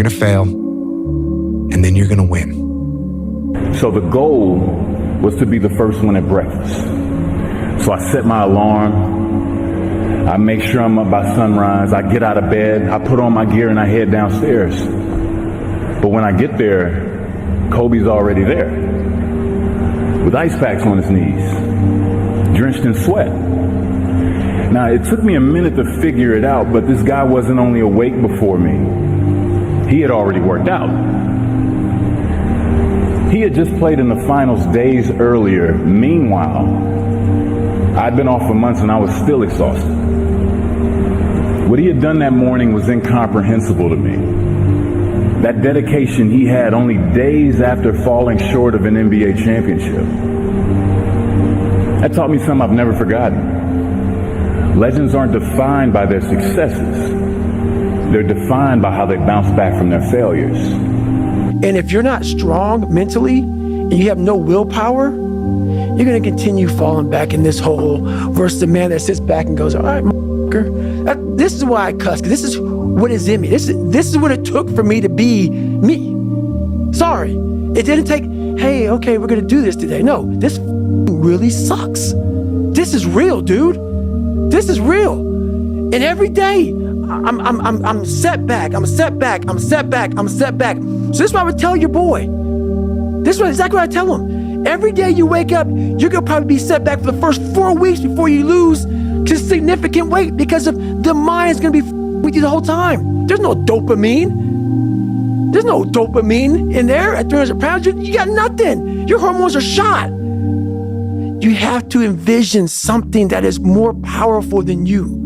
You're going to fail, and then you're going to win. So the goal was to be the first one at breakfast. So I set my alarm. I make sure I'm up by sunrise. I get out of bed. I put on my gear and I head downstairs. But when I get there, Kobe's already there with ice packs on his knees, drenched in sweat. Now, it took me a minute to figure it out, but this guy wasn't only awake before me. He had already worked out. He had just played in the finals days earlier. Meanwhile, I'd been off for months and I was still exhausted. What he had done that morning was incomprehensible to me. That dedication he had only days after falling short of an NBA championship. That taught me something I've never forgotten. Legends aren't defined by their successes. They're defined by how they bounce back from their failures. And if you're not strong mentally and you have no willpower, you're going to continue falling back in this hole versus the man that sits back and goes, all right, motherfucker, this is why I cuss, because this is what is in me. This is what it took for me to be me. Sorry. It didn't take, hey, okay, we're going to do this today. No, this really sucks. This is real, dude. This is real. And every day, I'm set back. I'm set back. I'm set back. I'm set back. So this is what I would tell your boy. This is exactly what I tell him. Every day you wake up, you're gonna probably be set back for the first 4 weeks before you lose to significant weight because of the mind is gonna be with you the whole time. There's no dopamine. There's no dopamine in there at 300 pounds. You got nothing. Your hormones are shot. You have to envision something that is more powerful than you.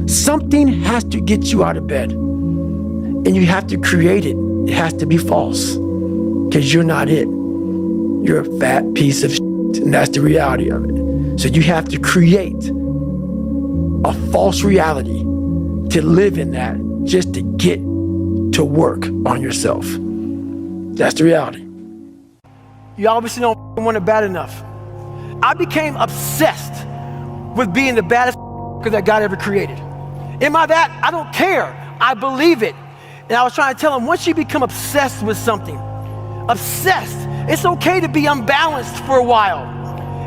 Something has to get you out of bed. And you have to create it. It has to be false. Because you're not it. You're a fat piece of shit, and that's the reality of it. So you have to create a false reality to live in that just to get to work on yourself. That's the reality. You obviously don't want it bad enough. I became obsessed with being the baddest that God ever created. Am I that? I don't care. I believe it. And I was trying to tell him, once you become obsessed with something, obsessed, it's okay to be unbalanced for a while.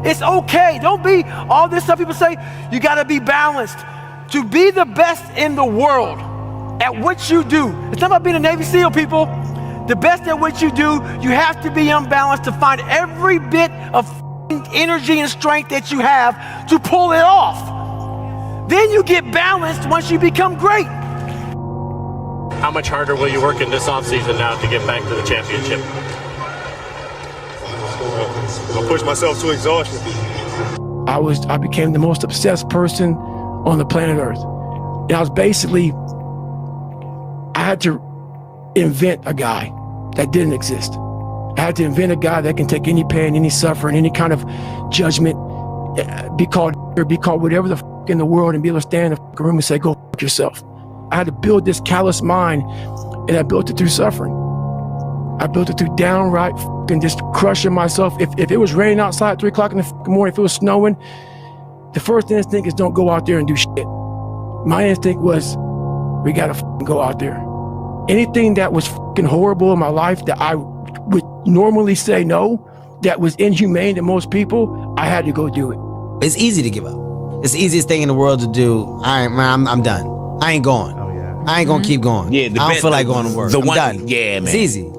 It's okay. Don't be all this stuff people say, you gotta be balanced. To be the best in the world at what you do, it's not about being a Navy SEAL, people. The best at what you do, you have to be unbalanced to find every bit of energy and strength that you have to pull it off. Then you get balanced once you become great. How much harder will you work in this offseason now to get back to the championship? I'll push myself to exhaustion. I became the most obsessed person on the planet Earth. And I was basically, I had to invent a guy that didn't exist. I had to invent a guy that can take any pain, any suffering, any kind of judgment, be called whatever the f in the world, and be able to stand in the room and say, go f yourself. I had to build this callous mind, and I built it through suffering. I built it through downright f***ing just crushing myself. If it was raining outside at 3 o'clock in the morning, if it was snowing, the first instinct is don't go out there and do shit. My instinct was, we gotta f***ing go out there. Anything that was f***ing horrible in my life that I would normally say no, that was inhumane to most people, I had to go do it. It's easy to give up. It's the easiest thing in the world to do. I'm done. I ain't going. I ain't gonna keep going. Yeah, I don't feel like going to work. I'm done. Yeah, man. It's easy.